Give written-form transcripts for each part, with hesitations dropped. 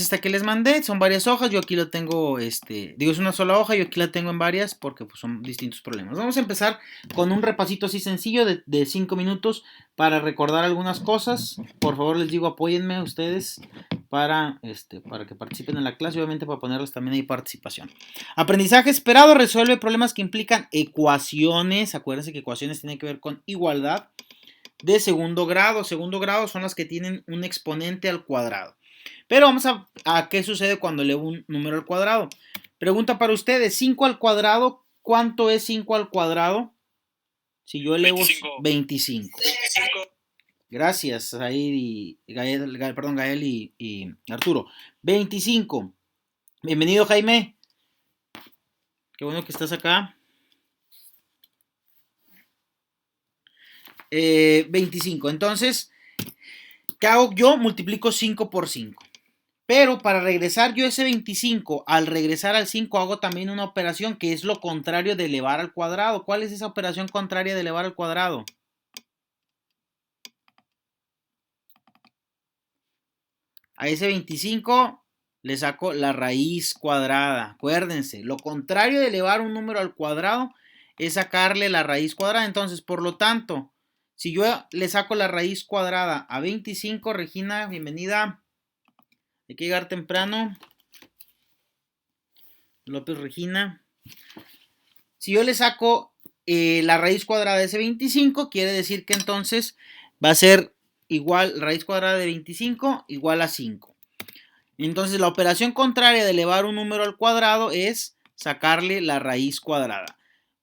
Esta que les mandé, son varias hojas, yo aquí lo tengo, digo, es una sola hoja, yo aquí la tengo en varias porque pues, son distintos problemas. Vamos a empezar con un repasito así sencillo de 5 minutos para recordar algunas cosas. Por favor, les digo, apóyenme ustedes para que participen en la clase, obviamente para ponerles también ahí participación. Aprendizaje esperado, resuelve problemas que implican ecuaciones, acuérdense que ecuaciones tienen que ver con igualdad, de segundo grado. Segundo grado son las que tienen un exponente al cuadrado. Pero vamos a qué sucede cuando elevo un número al cuadrado. Pregunta para ustedes, 5 al cuadrado, ¿cuánto es 5 al cuadrado? Si yo elevo 25. Gracias, Gael y Arturo. 25. Bienvenido, Jaime. Qué bueno que estás acá. 25. Entonces, ¿qué hago yo? Multiplico 5 por 5. Pero para regresar yo ese 25, al regresar al 5 hago también una operación que es lo contrario de elevar al cuadrado. ¿Cuál es esa operación contraria de elevar al cuadrado? A ese 25 le saco la raíz cuadrada. Acuérdense, lo contrario de elevar un número al cuadrado es sacarle la raíz cuadrada. Entonces, por lo tanto, si yo le saco la raíz cuadrada a 25, Regina, bienvenida. Hay que llegar temprano. López Regina. Si yo le saco la raíz cuadrada de ese 25, quiere decir que entonces va a ser igual, raíz cuadrada de 25 igual a 5. Entonces la operación contraria de elevar un número al cuadrado es sacarle la raíz cuadrada.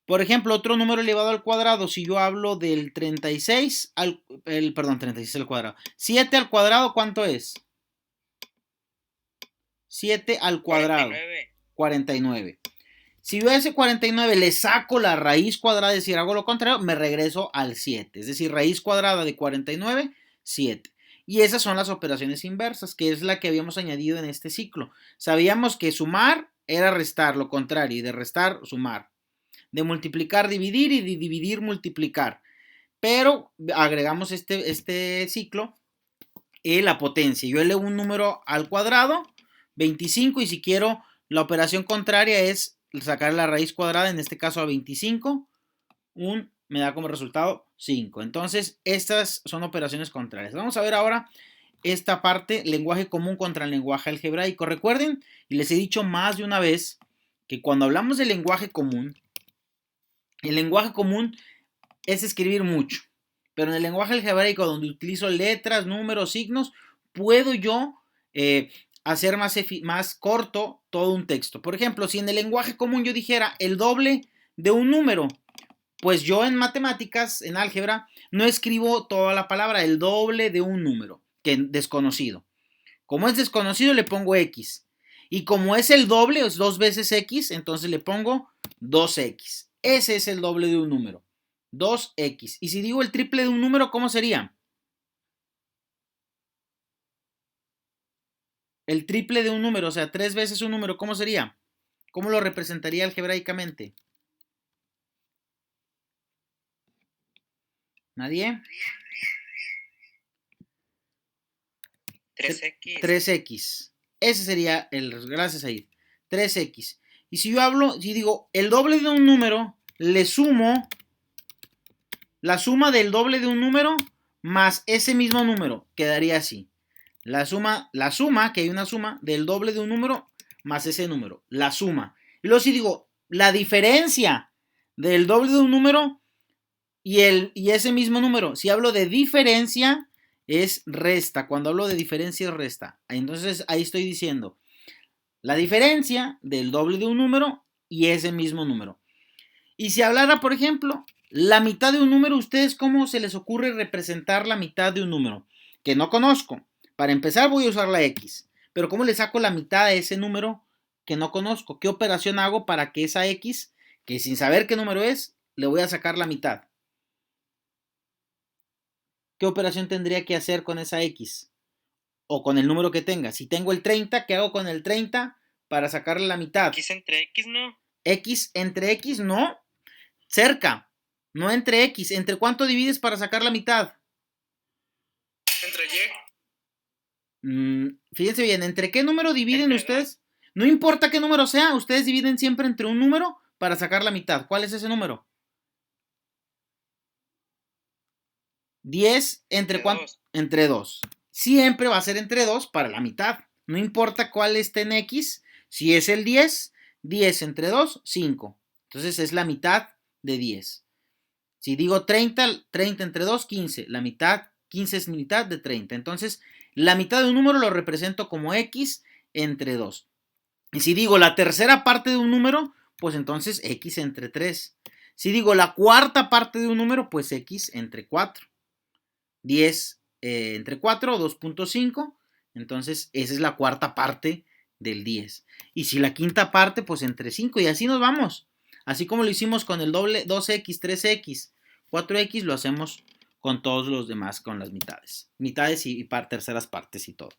Por ejemplo, otro número elevado al cuadrado, si yo hablo del 36 36 al cuadrado. 7 al cuadrado, ¿cuánto es? 7 al cuadrado. 49. Si yo a ese 49 le saco la raíz cuadrada, es decir, hago lo contrario, me regreso al 7. Es decir, raíz cuadrada de 49, 7. Y esas son las operaciones inversas, que es la que habíamos añadido en este ciclo. Sabíamos que sumar era restar, lo contrario, y de restar, sumar. De multiplicar, dividir, y de dividir, multiplicar. Pero agregamos este ciclo la potencia. Yo elevo un número al cuadrado, 25, y si quiero, la operación contraria es sacar la raíz cuadrada, en este caso a 25, me da como resultado 5. Entonces, estas son operaciones contrarias. Vamos a ver ahora esta parte, lenguaje común contra el lenguaje algebraico. Recuerden, y les he dicho más de una vez, que cuando hablamos de lenguaje común, el lenguaje común es escribir mucho. Pero en el lenguaje algebraico, donde utilizo letras, números, signos, puedo yo hacer más corto todo un texto. Por ejemplo, si en el lenguaje común yo dijera el doble de un número, pues yo en matemáticas, en álgebra, no escribo toda la palabra, el doble de un número, que es desconocido. Como es desconocido, le pongo X. Y como es el doble, es 2 veces X, entonces le pongo 2X. Ese es el doble de un número. 2X. Y si digo el triple de un número, ¿cómo sería? El triple de un número, o sea, 3 veces un número, ¿cómo sería? ¿Cómo lo representaría algebraicamente? ¿Nadie? 3X. 3X. Ese sería el, gracias a ir. 3X. Y si yo hablo, si digo el doble de un número, le sumo la suma del doble de un número más ese mismo número. Quedaría así. La suma, que hay una suma del doble de un número más ese número. La suma. Y luego si digo la diferencia del doble de un número y ese mismo número. Si hablo de diferencia, es resta. Cuando hablo de diferencia, es resta. Entonces ahí estoy diciendo la diferencia del doble de un número y ese mismo número. Y si hablara, por ejemplo, la mitad de un número, ¿ustedes cómo se les ocurre representar la mitad de un número? Que no conozco. Para empezar voy a usar la X. Pero ¿cómo le saco la mitad a ese número que no conozco? ¿Qué operación hago para que esa X, que sin saber qué número es, le voy a sacar la mitad? ¿Qué operación tendría que hacer con esa X? O con el número que tenga. Si tengo el 30, ¿qué hago con el 30 para sacarle la mitad? X entre X, ¿no? X entre X, no. Cerca. No entre X. ¿Entre cuánto divides para sacar la mitad? Entre Y. Fíjense bien, ¿entre qué número dividen ustedes? No importa qué número sea, ustedes dividen siempre entre un número para sacar la mitad. ¿Cuál es ese número? 10 entre cuánto? Entre 2. Siempre va a ser entre 2 para la mitad. No importa cuál esté en X. Si es el 10, 10 entre 2, 5. Entonces es la mitad de 10. Si digo 30, 30 entre 2, 15. La mitad, 15 es mitad de 30. Entonces, la mitad de un número lo represento como X entre 2. Y si digo la tercera parte de un número, pues entonces X entre 3. Si digo la cuarta parte de un número, pues X entre 4. 10 entre 4, 2.5. Entonces, esa es la cuarta parte del 10. Y si la quinta parte, pues entre 5. Y así nos vamos. Así como lo hicimos con el doble 2x, 3x, 4x, lo hacemos con todos los demás, con las mitades. Mitades y terceras partes y todo.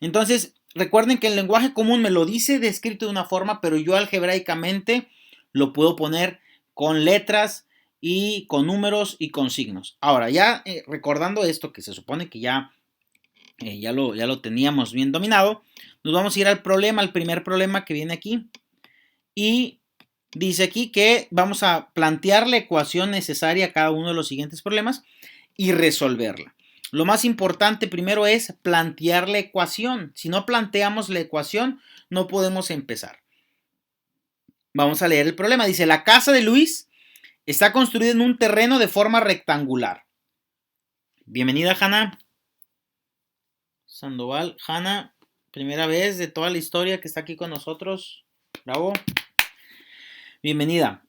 Entonces, recuerden que el lenguaje común me lo dice descrito de una forma, pero yo algebraicamente lo puedo poner con letras y con números y con signos. Ahora, ya recordando esto, que se supone que ya lo teníamos bien dominado, nos vamos a ir al problema, al primer problema que viene aquí. Y dice aquí que vamos a plantear la ecuación necesaria a cada uno de los siguientes problemas y resolverla. Lo más importante primero es plantear la ecuación. Si no planteamos la ecuación, no podemos empezar. Vamos a leer el problema. Dice, la casa de Luis está construida en un terreno de forma rectangular. Bienvenida, Hanna. Sandoval, Hanna, primera vez de toda la historia que está aquí con nosotros. Bravo. Bienvenida.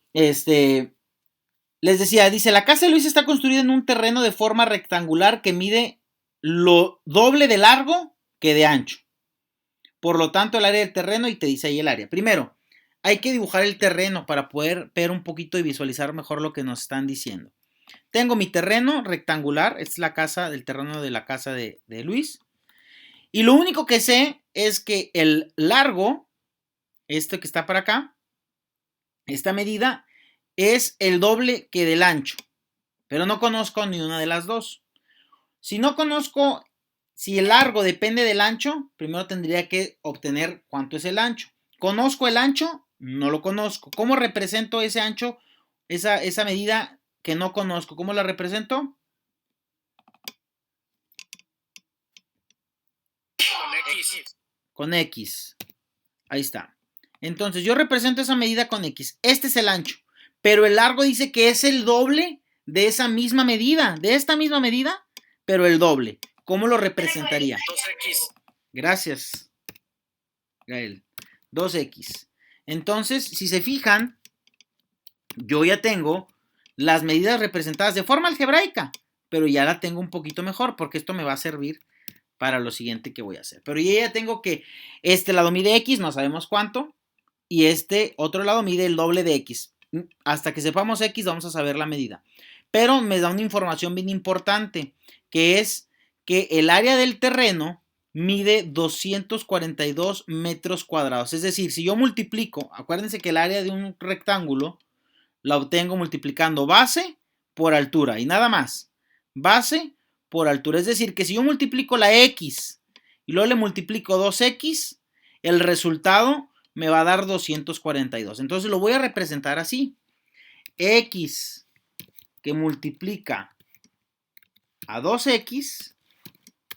Les decía, dice, la casa de Luis está construida en un terreno de forma rectangular que mide lo doble de largo que de ancho. Por lo tanto, el área del terreno, y te dice ahí el área. Primero, hay que dibujar el terreno para poder ver un poquito y visualizar mejor lo que nos están diciendo. Tengo mi terreno rectangular, esta es la casa del terreno de la casa de Luis. Y lo único que sé es que el largo, esto que está para acá, esta medida es el doble que del ancho, pero no conozco ni una de las dos. Si no conozco si el largo depende del ancho, primero tendría que obtener cuánto es el ancho. ¿Conozco el ancho? No lo conozco. ¿Cómo represento ese ancho, esa medida que no conozco? ¿Cómo la represento? Con X. Ahí está. Entonces yo represento esa medida con X. Este es el ancho. Pero el largo dice que es el doble de esa misma medida. De esta misma medida, pero el doble. ¿Cómo lo representaría? 2X. Gracias, Gael. 2X. Entonces, si se fijan, yo ya tengo las medidas representadas de forma algebraica. Pero ya la tengo un poquito mejor porque esto me va a servir para lo siguiente que voy a hacer. Pero yo ya tengo que este lado mide X, no sabemos cuánto. Y este otro lado mide el doble de X. Hasta que sepamos X vamos a saber la medida. Pero me da una información bien importante, que es que el área del terreno mide 242 metros cuadrados. Es decir, si yo multiplico, acuérdense que el área de un rectángulo la obtengo multiplicando base por altura y nada más. Base por altura. Es decir, que si yo multiplico la X y luego le multiplico 2X, el resultado me va a dar 242. Entonces lo voy a representar así. X que multiplica a 2X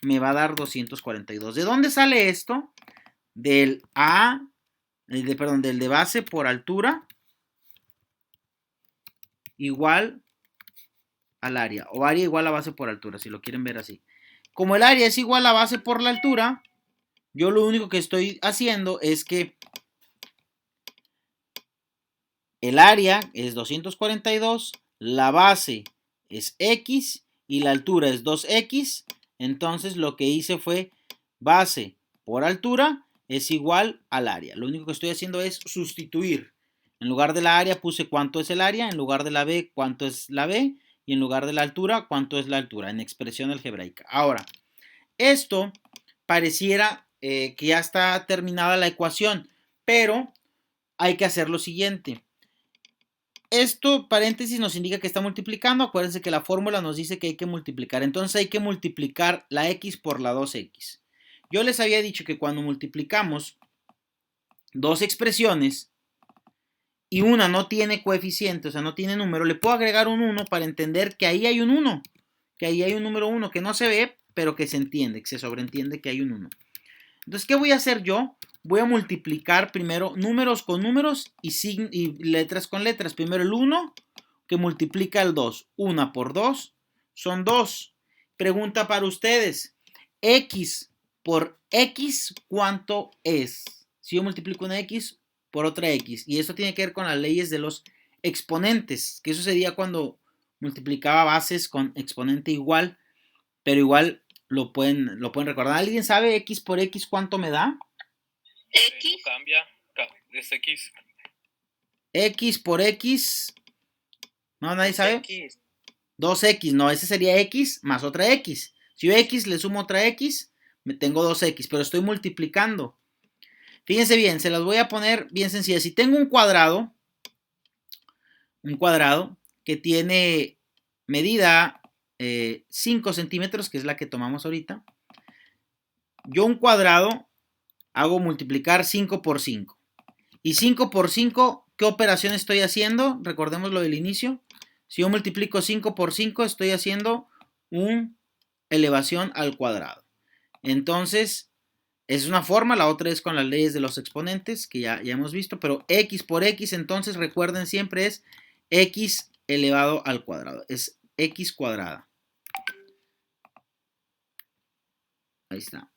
me va a dar 242. ¿De dónde sale esto? Del de base por altura igual al área. O área igual a base por altura, si lo quieren ver así. Como el área es igual a base por la altura, yo lo único que estoy haciendo es que el área es 242, la base es X y la altura es 2X. Entonces lo que hice fue base por altura es igual al área. Lo único que estoy haciendo es sustituir. En lugar de la área puse cuánto es el área, en lugar de la B cuánto es la B y en lugar de la altura cuánto es la altura en expresión algebraica. Ahora, esto pareciera que ya está terminada la ecuación, pero hay que hacer lo siguiente. Esto, paréntesis, nos indica que está multiplicando. Acuérdense que la fórmula nos dice que hay que multiplicar. Entonces hay que multiplicar la X por la 2X. Yo les había dicho que cuando multiplicamos dos expresiones y una no tiene coeficiente, o sea, no tiene número, le puedo agregar un 1 para entender que ahí hay un 1, que ahí hay un número 1 que no se ve, pero que se entiende, que se sobreentiende que hay un 1. Entonces, ¿qué voy a hacer yo? Voy a multiplicar primero números con números y letras con letras. Primero el 1 que multiplica el 2. 1 por 2 son 2. Pregunta para ustedes. X por X, ¿cuánto es? Si yo multiplico una X por otra X. Y eso tiene que ver con las leyes de los exponentes. Que eso sería cuando multiplicaba bases con exponente igual. Pero igual lo pueden recordar. ¿Alguien sabe X por X cuánto me da? X. Cambia. Es X. X por X. ¿No? ¿Nadie sabe? X. 2X. No, ese sería X más otra X. Si yo X le sumo otra X, me tengo 2X. Pero estoy multiplicando. Fíjense bien, se las voy a poner bien sencillas. Si tengo un cuadrado que tiene medida 5 centímetros, que es la que tomamos ahorita. Yo un cuadrado hago multiplicar 5 por 5. Y 5 por 5, ¿qué operación estoy haciendo? Recordemos lo del inicio. Si yo multiplico 5 por 5, estoy haciendo una elevación al cuadrado. Entonces, es una forma, la otra es con las leyes de los exponentes, que ya hemos visto, pero X por X, entonces recuerden siempre es X elevado al cuadrado. Es X cuadrada. Ahí está.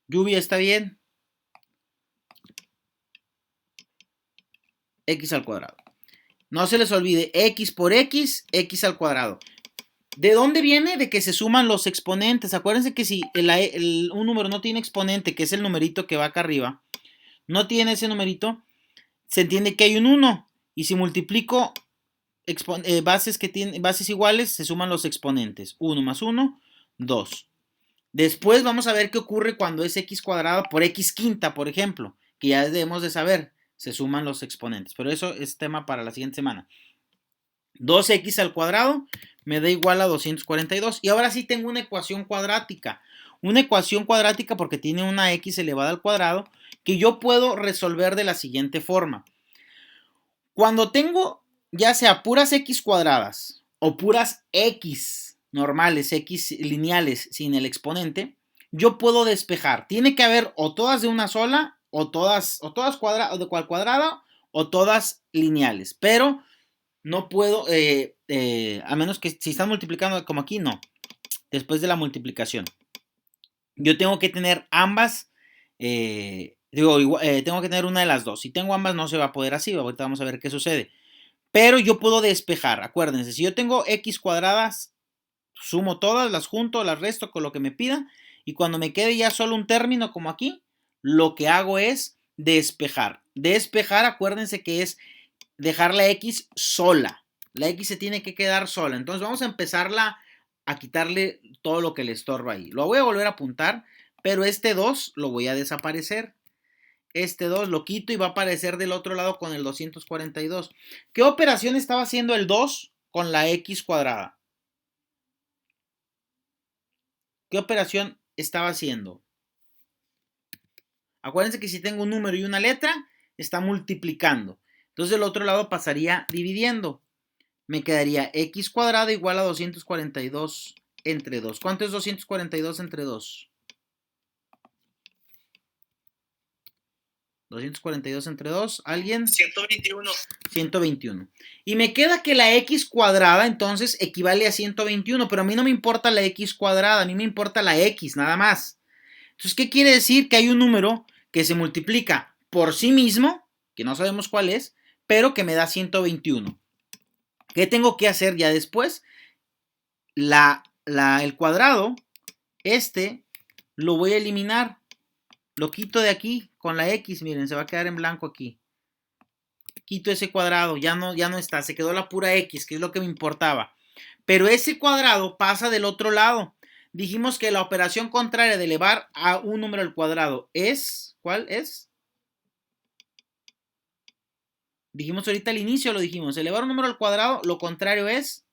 Lluvia, ¿está bien? X al cuadrado. No se les olvide, X por X, X al cuadrado. ¿De dónde viene? De que se suman los exponentes. Acuérdense que si un número no tiene exponente, que es el numerito que va acá arriba, no tiene ese numerito, se entiende que hay un 1. Y si multiplico bases iguales, se suman los exponentes. 1 más 1, 2. Después vamos a ver qué ocurre cuando es X cuadrado por X quinta, por ejemplo, que ya debemos de saber. Se suman los exponentes. Pero eso es tema para la siguiente semana. 2x al cuadrado me da igual a 242. Y ahora sí tengo una ecuación cuadrática. Una ecuación cuadrática porque tiene una x elevada al cuadrado que yo puedo resolver de la siguiente forma. Cuando tengo ya sea puras x cuadradas o puras x normales, x lineales sin el exponente, yo puedo despejar. Tiene que haber o todas de una sola o todas de cual cuadrada o todas lineales. Pero no puedo, a menos que si están multiplicando como aquí, no. Después de la multiplicación. Yo tengo que tener ambas, tengo que tener una de las dos. Si tengo ambas no se va a poder así, ahorita vamos a ver qué sucede. Pero yo puedo despejar, acuérdense, si yo tengo x cuadradas, sumo todas, las junto, las resto con lo que me pida. Y cuando me quede ya solo un término como aquí, lo que hago es despejar. Despejar, acuérdense que es dejar la X sola. La X se tiene que quedar sola. Entonces vamos a empezarla a quitarle todo lo que le estorba ahí. Lo voy a volver a apuntar, pero este 2 lo voy a desaparecer. Este 2 lo quito y va a aparecer del otro lado con el 242. ¿Qué operación estaba haciendo el 2 con la X cuadrada? ¿Qué operación estaba haciendo? Acuérdense que si tengo un número y una letra, está multiplicando. Entonces del otro lado pasaría dividiendo. Me quedaría x cuadrado igual a 242 entre 2. ¿Cuánto es 242 entre 2? 242 entre 2, ¿alguien? 121. 121. Y me queda que la x cuadrada entonces equivale a 121, pero a mí no me importa la x cuadrada, a mí me importa la x, nada más. Entonces, ¿qué quiere decir? Que hay un número que se multiplica por sí mismo, que no sabemos cuál es, pero que me da 121. ¿Qué tengo que hacer ya después? El cuadrado, lo voy a eliminar. Lo quito de aquí con la X, miren, se va a quedar en blanco aquí. Quito ese cuadrado, ya no está, se quedó la pura X, que es lo que me importaba. Pero ese cuadrado pasa del otro lado. Dijimos que la operación contraria de elevar a un número al cuadrado es, ¿cuál es? Dijimos ahorita al inicio, lo dijimos, elevar un número al cuadrado, lo contrario es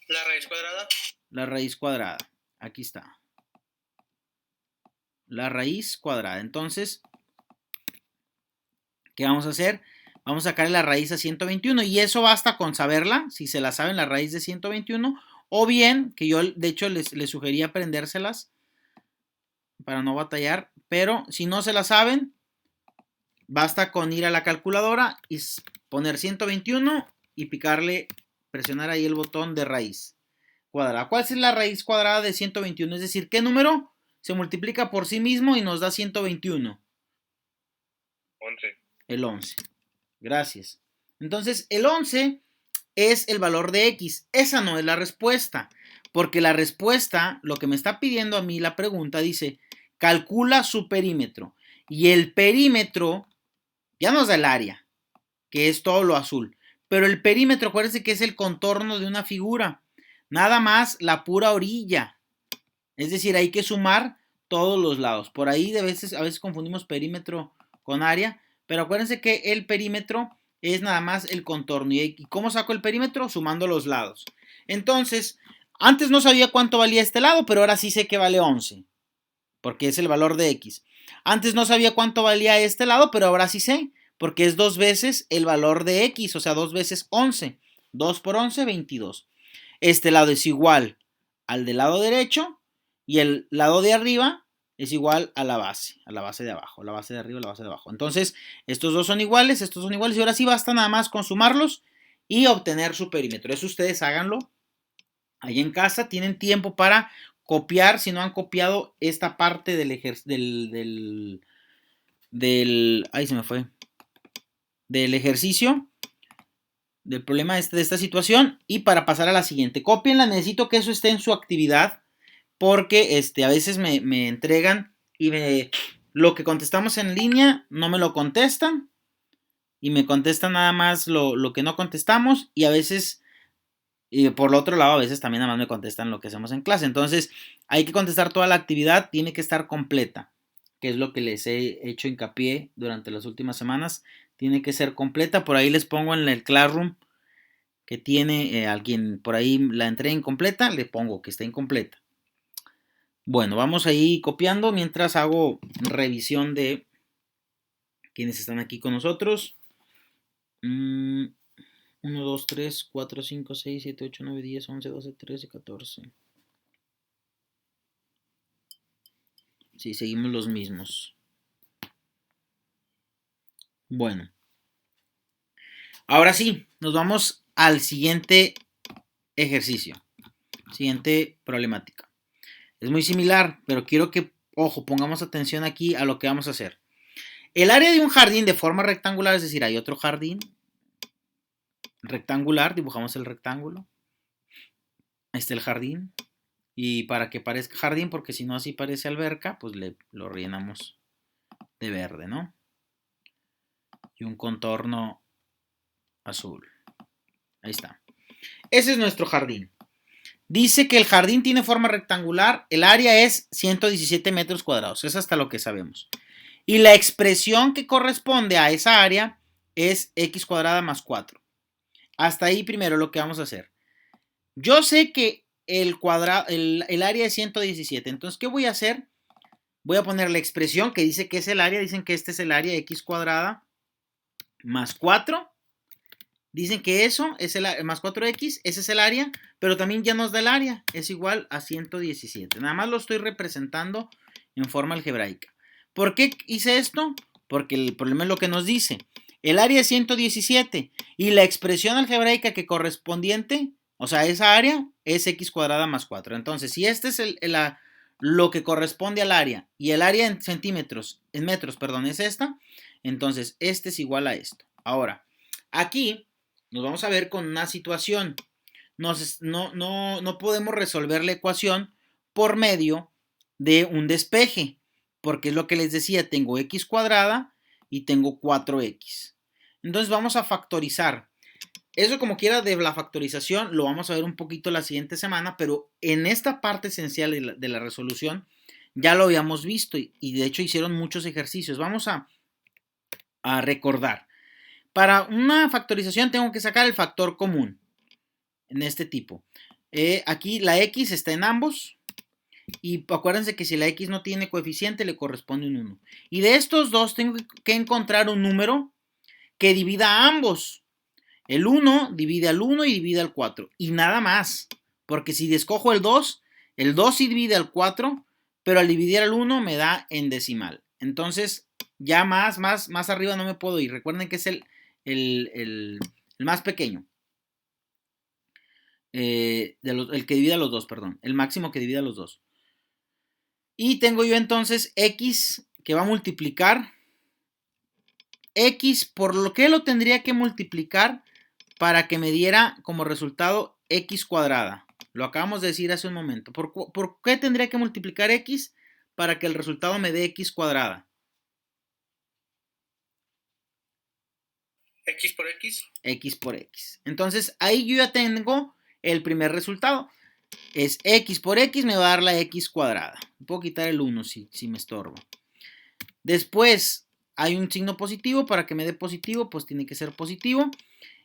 la raíz cuadrada. La raíz cuadrada. Aquí está. La raíz cuadrada. Entonces, ¿qué vamos a hacer? Vamos a sacar la raíz a 121 y eso basta con saberla, si se la saben la raíz de 121, o bien, que yo de hecho les sugería aprendérselas para no batallar, pero si no se la saben, basta con ir a la calculadora y poner 121 y picarle, presionar ahí el botón de raíz cuadrada. ¿Cuál es la raíz cuadrada de 121? Es decir, ¿qué número se multiplica por sí mismo y nos da 121? 11. El 11. Gracias. Entonces, el 11 es el valor de X. Esa no es la respuesta, porque la respuesta, lo que me está pidiendo a mí la pregunta, dice, calcula su perímetro. Y el perímetro ya nos da el área, que es todo lo azul. Pero el perímetro, acuérdense que es el contorno de una figura. Nada más la pura orilla. Es decir, hay que sumar todos los lados. Por ahí a veces confundimos perímetro con área, pero acuérdense que el perímetro es nada más el contorno. ¿Y cómo saco el perímetro? Sumando los lados. Entonces, antes no sabía cuánto valía este lado, pero ahora sí sé que vale 11, porque es el valor de X. Antes no sabía cuánto valía este lado, pero ahora sí sé, porque es 2 veces el valor de X, o sea, 2 veces 11. 2 por 11, 22. Este lado es igual al del lado derecho y el lado de arriba es igual a la base de abajo, la base de arriba, la base de abajo. Entonces, estos dos son iguales y ahora sí basta nada más con sumarlos y obtener su perímetro. Eso ustedes háganlo ahí en casa, tienen tiempo para copiar, si no han copiado esta parte ahí se me fue, del ejercicio, del problema de esta situación, y para pasar a la siguiente. Copienla, necesito que eso esté en su actividad, porque a veces me entregan y lo que contestamos en línea no me lo contestan, y me contestan nada más lo que no contestamos, y a veces, y por el otro lado, a veces también nada más me contestan lo que hacemos en clase. Entonces, hay que contestar toda la actividad, tiene que estar completa, que es lo que les he hecho hincapié durante las últimas semanas. Tiene que ser completa. Por ahí les pongo en el Classroom que tiene alguien por ahí la entrega incompleta, le pongo que está incompleta. Bueno, vamos ahí copiando mientras hago revisión de quienes están aquí con nosotros. 1, 2, 3, 4, 5, 6, 7, 8, 9, 10, 11, 12, 13, 14. Sí, seguimos los mismos. Bueno. Ahora sí, nos vamos al siguiente ejercicio. Siguiente problemática. Es muy similar, pero quiero que, ojo, pongamos atención aquí a lo que vamos a hacer. El área de un jardín de forma rectangular, es decir, hay otro jardín rectangular, dibujamos el rectángulo. Este es el jardín. Y para que parezca jardín, porque si no así parece alberca, pues lo rellenamos de verde, ¿no? Y un contorno azul. Ahí está. Ese es nuestro jardín. Dice que el jardín tiene forma rectangular, el área es 117 metros cuadrados, es hasta lo que sabemos. Y la expresión que corresponde a esa área es x cuadrada más 4. Hasta ahí primero lo que vamos a hacer. Yo sé que el área es 117, entonces ¿qué voy a hacer? Voy a poner la expresión que dice que es el área, dicen que este es el área, x cuadrada más 4. Dicen que eso es el más 4x, ese es el área, pero también ya nos da el área, es igual a 117. Nada más lo estoy representando en forma algebraica. ¿Por qué hice esto? Porque el problema es lo que nos dice. El área es 117 y la expresión algebraica que correspondiente, o sea, esa área es x cuadrada más 4. Entonces, si este es lo que corresponde al área y el área en metros, es esta, entonces este es igual a esto. Ahora, aquí nos vamos a ver con una situación. No podemos resolver la ecuación por medio de un despeje, porque es lo que les decía, tengo x cuadrada y tengo 4x. Entonces vamos a factorizar. Eso como quiera de la factorización lo vamos a ver un poquito la siguiente semana, pero en esta parte esencial de la resolución ya lo habíamos visto y de hecho hicieron muchos ejercicios. Vamos a recordar. Para una factorización tengo que sacar el factor común en este tipo. Aquí la x está en ambos. Y acuérdense que si la x no tiene coeficiente, le corresponde un 1. Y de estos dos tengo que encontrar un número que divida a ambos. El 1 divide al 1 y divide al 4. Y nada más. Porque si escojo el 2 sí divide al 4, pero al dividir al 1 me da en decimal. Entonces, ya más arriba no me puedo ir. Recuerden que es el más pequeño. El que divide a los dos, perdón. El máximo que divide a los dos. Y tengo yo entonces x que va a multiplicar. X, ¿por lo que lo tendría que multiplicar para que me diera como resultado x cuadrada? Lo acabamos de decir hace un momento. ¿Por qué tendría que multiplicar x para que el resultado me dé x cuadrada? X por X. X por X. Entonces, ahí yo ya tengo el primer resultado. Es X por X, me va a dar la X cuadrada. Puedo quitar el 1 si me estorbo. Después, hay un signo positivo. Para que me dé positivo, pues tiene que ser positivo.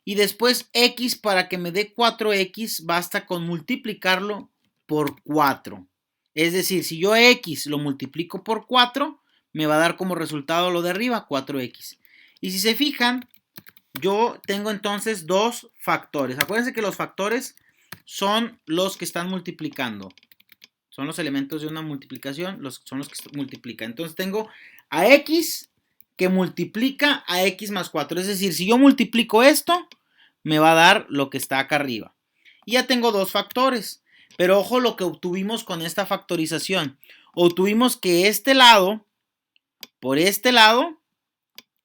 Y después, X para que me dé 4X, basta con multiplicarlo por 4. Es decir, si yo X lo multiplico por 4, me va a dar como resultado lo de arriba, 4X. Y si se fijan, yo tengo entonces dos factores. Acuérdense que los factores son los que están multiplicando. Son los elementos de una multiplicación, son los que multiplican. Entonces tengo a X que multiplica a X más 4. Es decir, si yo multiplico esto, me va a dar lo que está acá arriba. Y ya tengo dos factores. Pero ojo lo que obtuvimos con esta factorización. Obtuvimos que este lado, por este lado,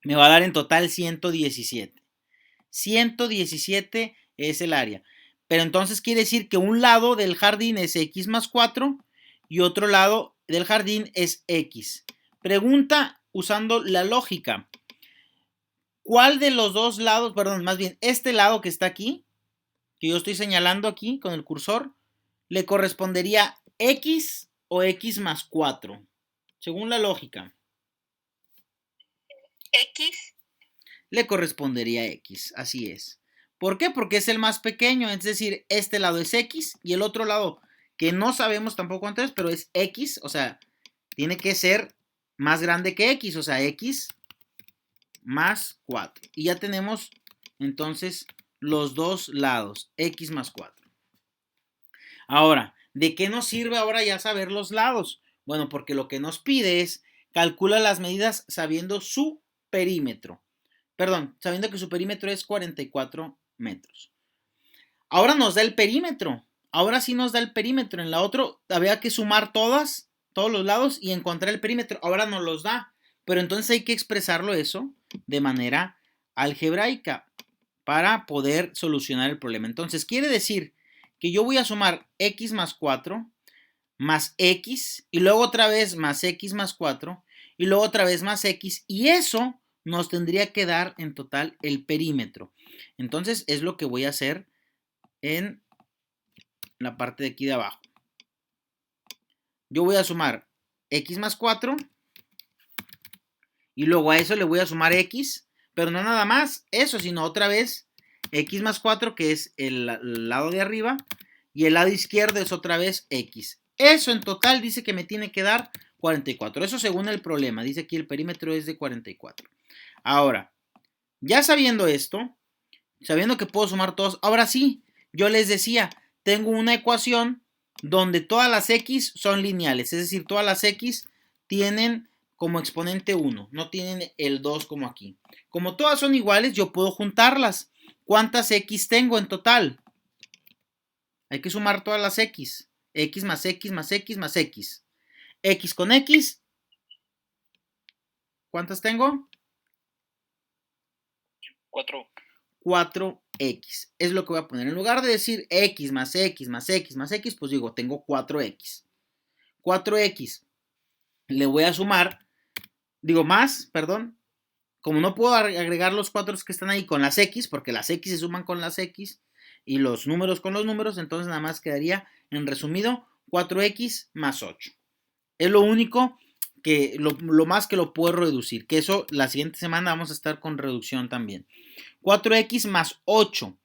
me va a dar en total 117. 117 es el área. Pero entonces quiere decir que un lado del jardín es X más 4 y otro lado del jardín es X. Pregunta usando la lógica. ¿Cuál de los dos lados, perdón, más bien este lado que está aquí, que yo estoy señalando aquí con el cursor, le correspondería X o X más 4? Según la lógica. X. Le correspondería X, así es. ¿Por qué? Porque es el más pequeño, es decir, este lado es X y el otro lado, que no sabemos tampoco cuánto es, pero es X, o sea, tiene que ser más grande que X, o sea, X más 4. Y ya tenemos entonces los dos lados, X más 4. Ahora, ¿de qué nos sirve ahora ya saber los lados? Bueno, porque lo que nos pide es calcula las medidas sabiendo su perímetro. Perdón, sabiendo que su perímetro es 44 metros. Ahora nos da el perímetro. Ahora sí nos da el perímetro. En la otra había que sumar todos los lados y encontrar el perímetro. Ahora nos los da. Pero entonces hay que expresarlo eso de manera algebraica para poder solucionar el problema. Entonces quiere decir que yo voy a sumar x más 4 más x y luego otra vez más x más 4 y luego otra vez más x y eso nos tendría que dar en total el perímetro. Entonces es lo que voy a hacer en la parte de aquí de abajo. Yo voy a sumar x más 4 y luego a eso le voy a sumar x, pero no nada más eso, sino otra vez x más 4 que es el lado de arriba y el lado izquierdo es otra vez x. Eso en total dice que me tiene que dar 44. Eso según el problema. Dice aquí el perímetro es de 44. Ahora, ya sabiendo esto, sabiendo que puedo sumar todos, ahora sí, yo les decía, tengo una ecuación donde todas las x son lineales, es decir, todas las x tienen como exponente 1, no tienen el 2 como aquí. Como todas son iguales, yo puedo juntarlas. ¿Cuántas x tengo en total? Hay que sumar todas las x. X más x más x más x. X con x. ¿Cuántas tengo? 4. 4x. Es lo que voy a poner. En lugar de decir x más x más x más x, pues digo, tengo 4x. 4x. Le voy a sumar, digo más, perdón. Como no puedo agregar los 4 que están ahí con las x, porque las x se suman con las x y los números con los números, entonces nada más quedaría, en resumido, 4x más 8. Es lo único que, lo más que lo puedo reducir, que eso la siguiente semana vamos a estar con reducción también. 4x más 8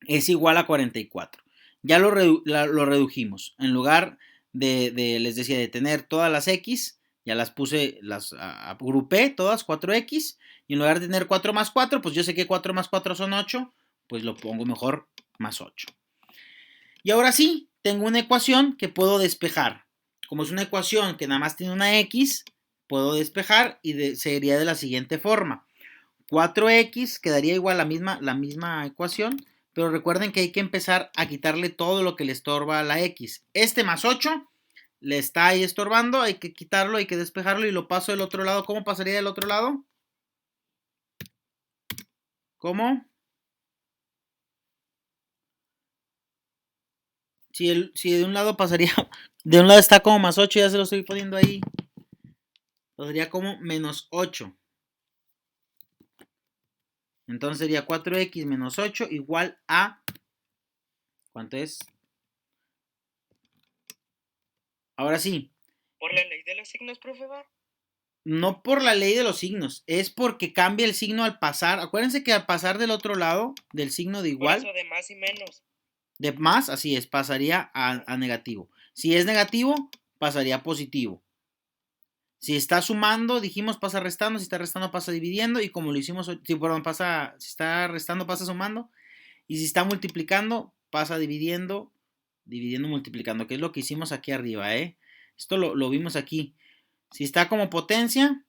es igual a 44. Ya lo redujimos. En lugar les decía, de tener todas las X, ya las puse, las agrupé todas, 4X, y en lugar de tener 4 más 4, pues yo sé que 4 más 4 son 8, pues lo pongo mejor más 8. Y ahora sí, tengo una ecuación que puedo despejar. Como es una ecuación que nada más tiene una X, puedo despejar y sería de la siguiente forma. 4X quedaría igual a la misma ecuación, pero recuerden que hay que empezar a quitarle todo lo que le estorba a la X. Este más 8 le está ahí estorbando, hay que quitarlo, hay que despejarlo y lo paso del otro lado. ¿Cómo pasaría del otro lado? ¿Cómo? Si de un lado pasaría, de un lado está como más 8, ya se lo estoy poniendo ahí. Pasaría como menos 8. Entonces sería 4x menos 8 igual a... ¿Cuánto es? Ahora sí. ¿Por la ley de los signos, profe, va? No por la ley de los signos, es porque cambia el signo al pasar. Acuérdense que al pasar del otro lado del signo de igual... Por eso de más y menos. De más, así es, pasaría a negativo. Si es negativo, pasaría a positivo. Si está sumando, dijimos pasa restando, si está restando pasa dividiendo, y como lo hicimos, si está restando pasa sumando, y si está multiplicando pasa dividiendo, multiplicando, que es lo que hicimos aquí arriba, Esto lo vimos aquí. Si está como potencia,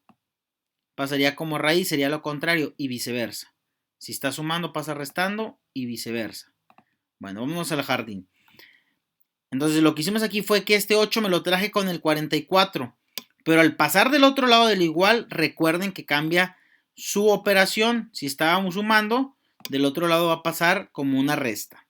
pasaría como raíz, sería lo contrario, y viceversa. Si está sumando pasa restando, y viceversa. Bueno, vámonos al jardín. Entonces lo que hicimos aquí fue que este 8 me lo traje con el 44. Pero al pasar del otro lado del igual, recuerden que cambia su operación. Si estábamos sumando, del otro lado va a pasar como una resta.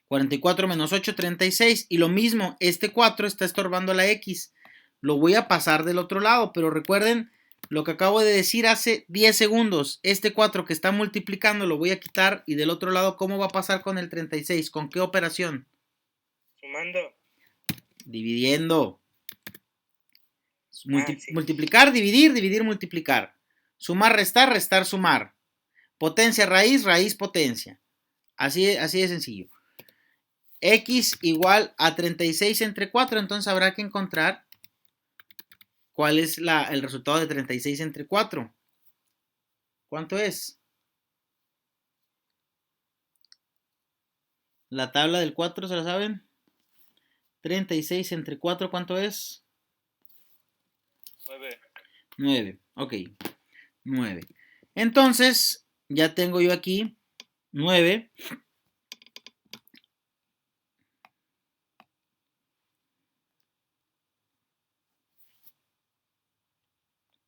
44 menos 8, 36. Y lo mismo, este 4 está estorbando la X. Lo voy a pasar del otro lado, pero recuerden lo que acabo de decir hace 10 segundos. Este 4 que está multiplicando lo voy a quitar. Y del otro lado, ¿cómo va a pasar con el 36? ¿Con qué operación? Sumando. Dividiendo. Sí. Multiplicar, dividir, dividir, multiplicar. Sumar, restar, restar, sumar. Potencia, raíz, raíz, potencia. Así de sencillo. X igual a 36 entre 4, entonces habrá que encontrar cuál es el resultado de 36 entre 4. ¿Cuánto es? La tabla del 4, ¿se la saben? 36 entre 4, ¿cuánto es? 9. 9, ok. 9. Entonces, ya tengo yo aquí 9.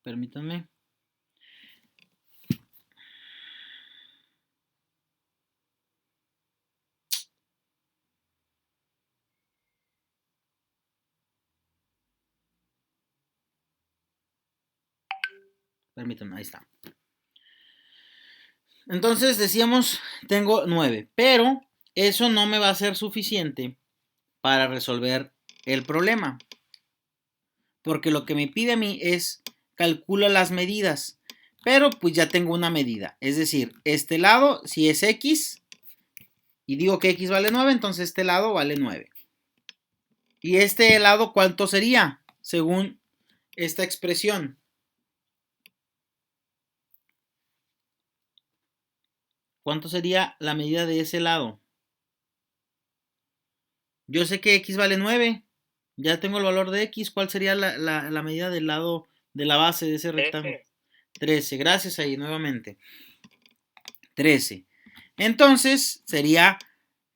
Permítanme. Permítanme, ahí está. Entonces decíamos, tengo 9, pero eso no me va a ser suficiente para resolver el problema. Porque lo que me pide a mí es, calcula las medidas, pero pues ya tengo una medida. Es decir, este lado, si es X, y digo que X vale 9, entonces este lado vale 9. ¿Y este lado cuánto sería? Según esta expresión. ¿Cuánto sería la medida de ese lado? Yo sé que X vale 9. Ya tengo el valor de X. ¿Cuál sería la medida del lado de la base de ese rectángulo? 13. Gracias ahí nuevamente. 13. Entonces sería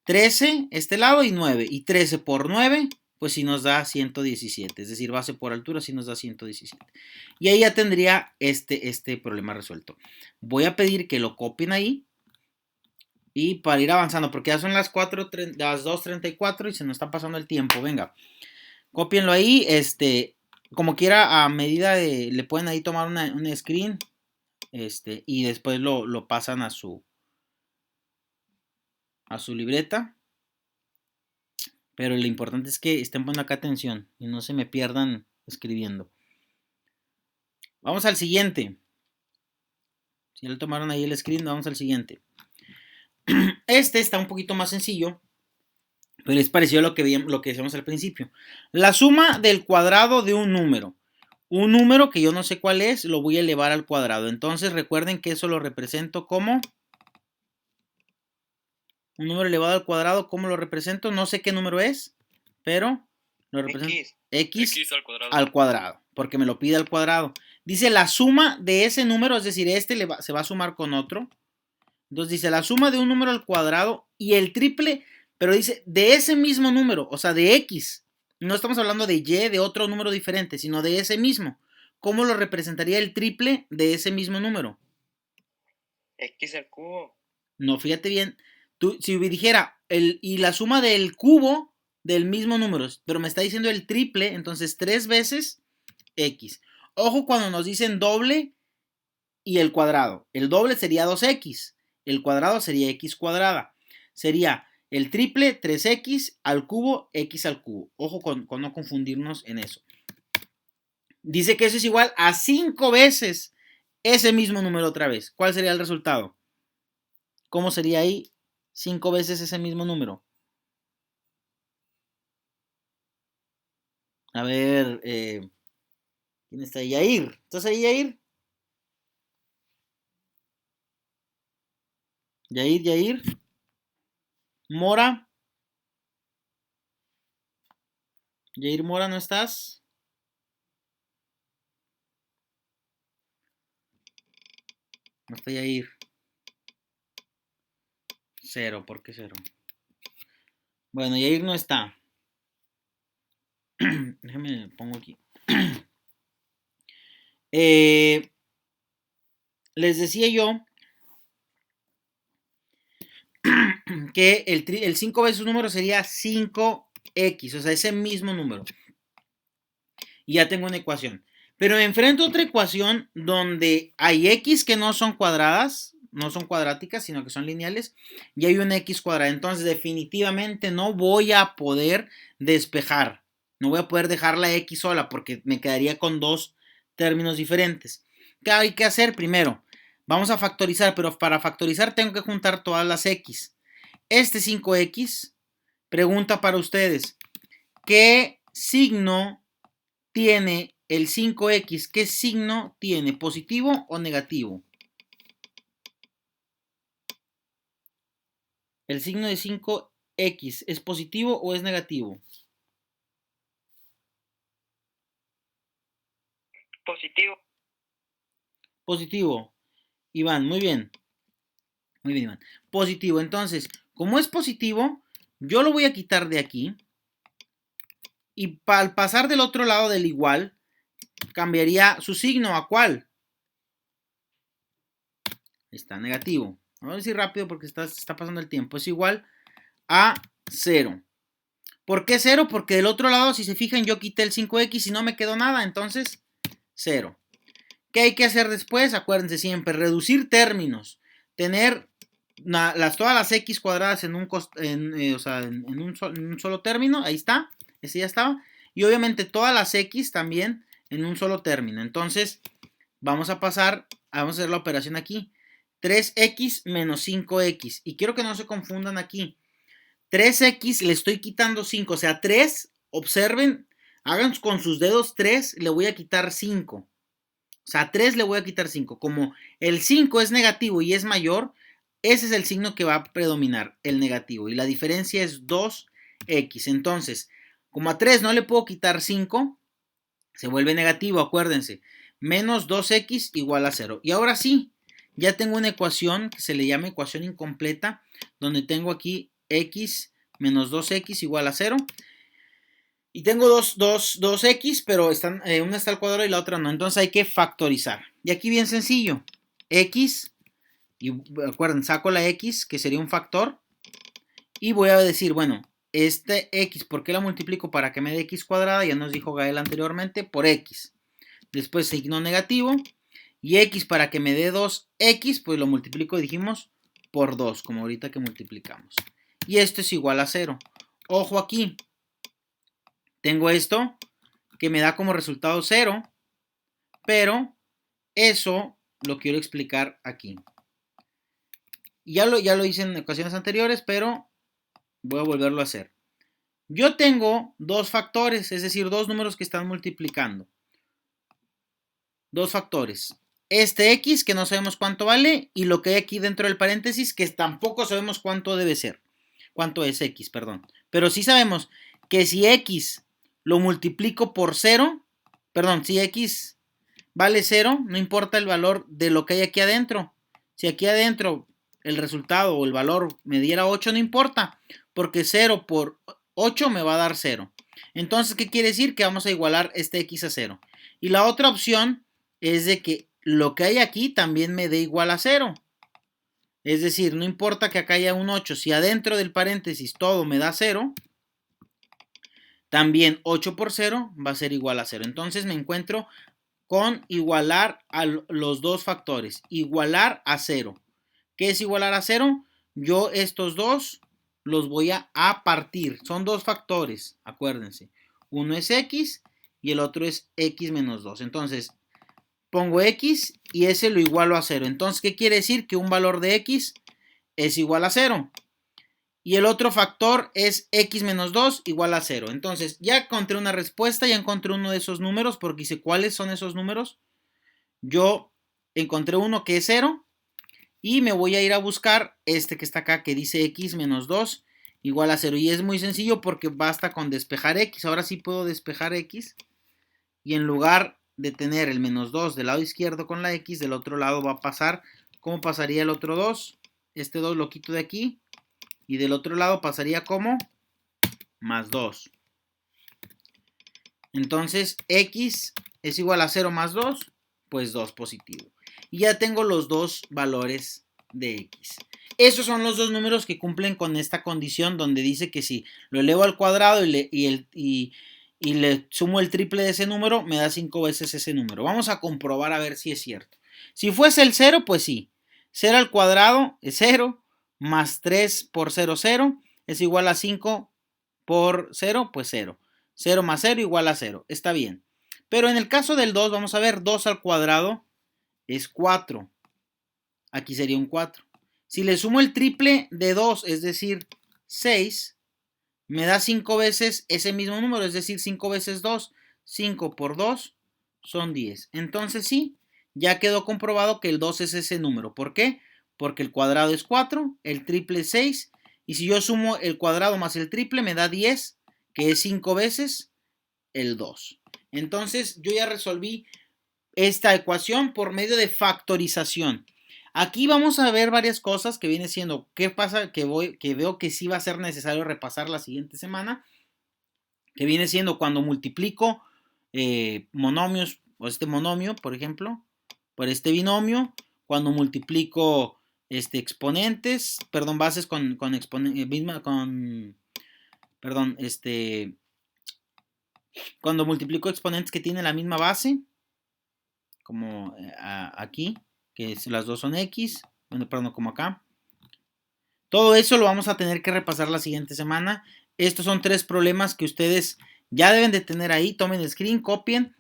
13 este lado y 9. Y 13 por 9, pues sí nos da 117. Es decir, base por altura sí nos da 117. Y ahí ya tendría este problema resuelto. Voy a pedir que lo copien ahí. Y para ir avanzando, porque ya son las 2:34 y se nos está pasando el tiempo. Venga, cópienlo ahí. Como quiera, a medida de. Le pueden ahí tomar una screen. Y después lo pasan a su libreta. Pero lo importante es que estén poniendo acá atención y no se me pierdan escribiendo. Vamos al siguiente. Si ya le tomaron ahí el screen, vamos al siguiente. Este está un poquito más sencillo. Pero es parecido a lo que decíamos al principio. La suma del cuadrado de un número. Un número que yo no sé cuál es, lo voy a elevar al cuadrado. Entonces recuerden que eso lo represento como un número elevado al cuadrado. ¿Cómo lo represento? No sé qué número es, pero lo represento x al cuadrado, porque me lo pide al cuadrado. Dice la suma de ese número, es decir, se va a sumar con otro. Entonces dice la suma de un número al cuadrado y el triple, pero dice de ese mismo número, o sea, de x. No estamos hablando de y, de otro número diferente, sino de ese mismo. ¿Cómo lo representaría el triple de ese mismo número? X al cubo. No, fíjate bien. Si dijera y la suma del cubo del mismo número, pero me está diciendo el triple, entonces 3 veces x. Ojo cuando nos dicen doble y el cuadrado. El doble sería 2x. El cuadrado sería x cuadrada. Sería el triple 3x al cubo, x al cubo. Ojo con no confundirnos en eso. Dice que eso es igual a 5 veces ese mismo número otra vez. ¿Cuál sería el resultado? ¿Cómo sería ahí 5 veces ese mismo número? A ver, ¿quién está ahí? Yair. ¿Estás ahí, Yair? Yair. Mora. Yair Mora, ¿no estás? No está Yair. 0, ¿por qué 0? Bueno, Yair no está. Déjame pongo aquí. Les decía yo que el 5 veces un número sería 5x, o sea, ese mismo número. Y ya tengo una ecuación. Pero me enfrento a otra ecuación donde hay x que no son cuadradas, no son cuadráticas, sino que son lineales, y hay una x cuadrada. Entonces, definitivamente no voy a poder despejar. No voy a poder dejar la x sola porque me quedaría con dos términos diferentes. ¿Qué hay que hacer? Primero, vamos a factorizar, pero para factorizar tengo que juntar todas las x. Este 5x, pregunta para ustedes, ¿qué signo tiene el 5x? ¿Qué signo tiene? ¿Positivo o negativo? ¿El signo de 5x es positivo o es negativo? Positivo. Positivo. Iván, muy bien. Muy bien, Iván. Positivo. Entonces, como es positivo, yo lo voy a quitar de aquí. Y al pasar del otro lado del igual, cambiaría su signo. ¿A cuál? Está negativo. Vamos a decir rápido porque está pasando el tiempo. Es igual a 0. ¿Por qué 0? Porque del otro lado, si se fijan, yo quité el 5x y no me quedó nada. Entonces, 0. ¿Qué hay que hacer después? Acuérdense siempre, reducir términos. Tener todas las x cuadradas en un solo término. Ahí está. Ese ya estaba. Y obviamente todas las x también en un solo término. Entonces, vamos a hacer la operación aquí. 3x menos 5x. Y quiero que no se confundan aquí. 3x le estoy quitando 5. O sea, 3, observen, hagan con sus dedos 3, le voy a quitar 5. O sea, 3 le voy a quitar 5. Como el 5 es negativo y es mayor, ese es el signo que va a predominar, el negativo. Y la diferencia es 2x. Entonces, como a 3 no le puedo quitar 5, se vuelve negativo, acuérdense. Menos 2x igual a 0. Y ahora sí, ya tengo una ecuación que se le llama ecuación incompleta, donde tengo aquí x menos 2x igual a 0. Y tengo dos x, pero una está al cuadrado y la otra no. Entonces hay que factorizar. Y aquí bien sencillo. X, y acuerden, saco la x, que sería un factor. Y voy a decir, bueno, este x, ¿por qué la multiplico para que me dé x cuadrada? Ya nos dijo Gael anteriormente, por x. Después signo negativo. Y x para que me dé 2x, pues lo multiplico, dijimos, por 2, como ahorita que multiplicamos. Y esto es igual a 0. Ojo aquí. Tengo esto que me da como resultado 0, pero eso lo quiero explicar aquí. Ya lo hice en ocasiones anteriores, pero voy a volverlo a hacer. Yo tengo dos factores, es decir, dos números que están multiplicando. Dos factores. Este X, que no sabemos cuánto vale, y lo que hay aquí dentro del paréntesis, que tampoco sabemos cuánto debe ser. Cuánto es X, perdón. Pero sí sabemos que si X lo multiplico por 0, perdón, si X vale 0, no importa el valor de lo que hay aquí adentro. Si aquí adentro el resultado o el valor me diera 8, no importa, porque 0 por 8 me va a dar 0. Entonces, ¿qué quiere decir? Que vamos a igualar este X a 0. Y la otra opción es de que lo que hay aquí también me dé igual a 0. Es decir, no importa que acá haya un 8, si adentro del paréntesis todo me da 0, también 8 por 0 va a ser igual a 0. Entonces me encuentro con igualar a los dos factores. Igualar a 0. ¿Qué es igualar a 0? Yo estos dos los voy a partir. Son dos factores, acuérdense. Uno es X y el otro es X menos 2. Entonces, pongo X y ese lo igualo a 0. Entonces, ¿qué quiere decir? Que un valor de X es igual a 0. Y el otro factor es X menos 2 igual a 0. Entonces, ya encontré una respuesta, ya encontré uno de esos números, porque dice, ¿cuáles son esos números? Yo encontré uno que es 0 y me voy a ir a buscar este que está acá, que dice X menos 2 igual a 0. Y es muy sencillo porque basta con despejar X. Ahora sí puedo despejar X. Y en lugar de tener el menos 2 del lado izquierdo con la X, del otro lado va a pasar. ¿Cómo pasaría el otro 2? Este 2 lo quito de aquí. Y del otro lado pasaría como más 2. Entonces, X es igual a 0 más 2, pues 2 positivo. Y ya tengo los dos valores de X. Esos son los dos números que cumplen con esta condición donde dice que si lo elevo al cuadrado y le sumo el triple de ese número, me da 5 veces ese número. Vamos a comprobar a ver si es cierto. Si fuese el 0, pues sí. 0 al cuadrado es 0, más 3 por 0, 0, es igual a 5 por 0, pues 0. 0 más 0 igual a 0. Está bien. Pero en el caso del 2, vamos a ver, 2 al cuadrado es 4. Aquí sería un 4. Si le sumo el triple de 2, es decir, 6, me da 5 veces ese mismo número, es decir, 5 veces 2. 5 por 2 son 10. Entonces sí, ya quedó comprobado que el 2 es ese número. ¿Por qué? Porque el cuadrado es 4, el triple es 6, y si yo sumo el cuadrado más el triple me da 10, que es 5 veces el 2. Entonces yo ya resolví esta ecuación por medio de factorización. Aquí vamos a ver varias cosas que viene siendo, ¿qué pasa? Que veo que sí va a ser necesario repasar la siguiente semana, que viene siendo cuando multiplico monomios, o este monomio, por ejemplo, por este binomio, cuando multiplico exponentes, perdón, bases con cuando multiplico exponentes que tienen la misma base, como aquí, que las dos son X, bueno, perdón, como acá. Todo eso lo vamos a tener que repasar la siguiente semana. Estos son 3 problemas que ustedes ya deben de tener ahí. Tomen el screen, copien.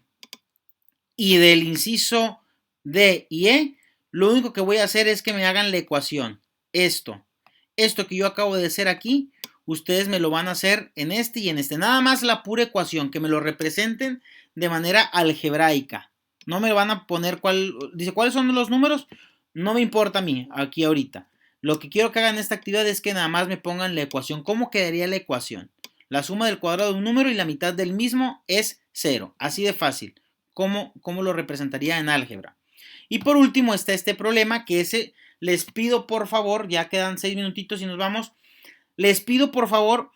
Y del inciso D y E, lo único que voy a hacer es que me hagan la ecuación. Esto que yo acabo de hacer aquí, ustedes me lo van a hacer en este y en este. Nada más la pura ecuación, que me lo representen de manera algebraica. No me van a poner cuáles son los números. No me importa a mí, aquí ahorita. Lo que quiero que hagan en esta actividad es que nada más me pongan la ecuación. ¿Cómo quedaría la ecuación? La suma del cuadrado de un número y la mitad del mismo es 0. Así de fácil. ¿Cómo lo representaría en álgebra? Y por último está este problema que les pido por favor, ya quedan 6 minutitos y nos vamos. Les pido por favor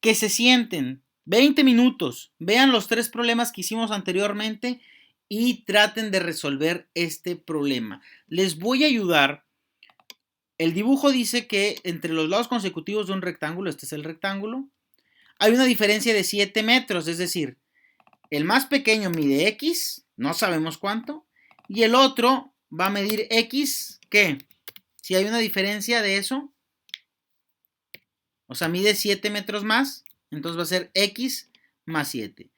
que se sienten 20 minutos, vean los 3 problemas que hicimos anteriormente y traten de resolver este problema. Les voy a ayudar. El dibujo dice que entre los lados consecutivos de un rectángulo, este es el rectángulo, hay una diferencia de 7 metros, es decir, el más pequeño mide X, no sabemos cuánto, y el otro va a medir X, ¿qué? Si hay una diferencia de eso, o sea, mide 7 metros más, entonces va a ser X más 7.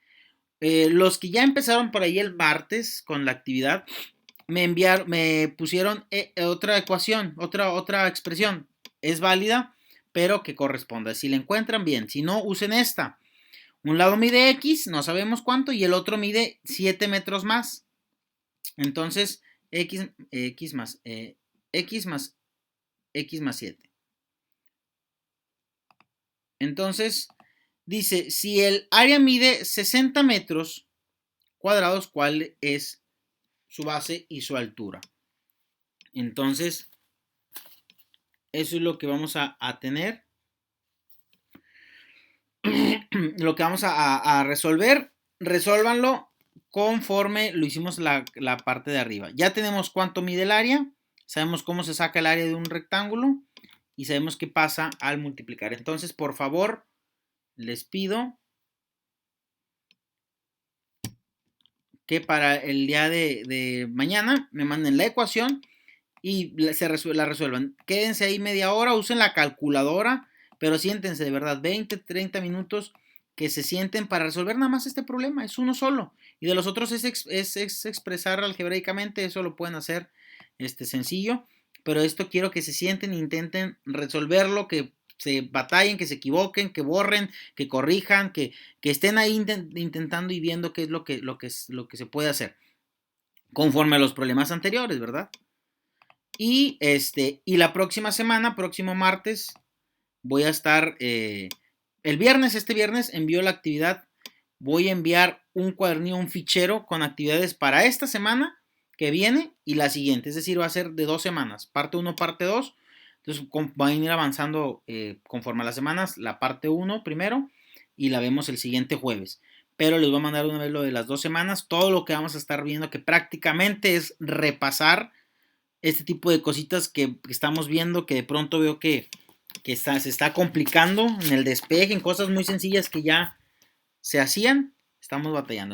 Los que ya empezaron por ahí el martes con la actividad, me pusieron otra ecuación, otra expresión. Es válida, pero que corresponda. Si la encuentran bien, si no, usen esta. Un lado mide X, no sabemos cuánto, y el otro mide 7 metros más. Entonces, X más X más 7. Entonces, dice, si el área mide 60 metros cuadrados, ¿cuál es su base y su altura? Entonces, eso es lo que vamos a tener. Lo que vamos a resolver, resuélvanlo conforme lo hicimos la parte de arriba. Ya tenemos cuánto mide el área, sabemos cómo se saca el área de un rectángulo y sabemos qué pasa al multiplicar. Entonces, por favor, les pido que para el día de mañana me manden la ecuación y la resuelvan. Quédense ahí media hora, usen la calculadora, pero siéntense de verdad 20, 30 minutos que se sienten para resolver nada más este problema. Es uno solo. Y de los otros es expresar algebraicamente. Eso lo pueden hacer sencillo. Pero esto quiero que se sienten e intenten resolverlo, que se batallen, que se equivoquen, que borren, que corrijan, que estén ahí intentando y viendo qué es lo que se puede hacer. Conforme a los problemas anteriores, ¿verdad? Y la próxima semana, próximo martes, voy a estar, este viernes envío la actividad, voy a enviar un cuadernillo, un fichero con actividades para esta semana que viene y la siguiente, es decir, va a ser de 2 semanas, parte 1, parte 2, entonces van a ir avanzando conforme a las semanas, la parte 1 primero y la vemos el siguiente jueves. Pero les voy a mandar una vez lo de las 2 semanas, todo lo que vamos a estar viendo, que prácticamente es repasar este tipo de cositas que estamos viendo, que de pronto veo que se está complicando en el despeje, en cosas muy sencillas que ya se hacían, estamos batallando.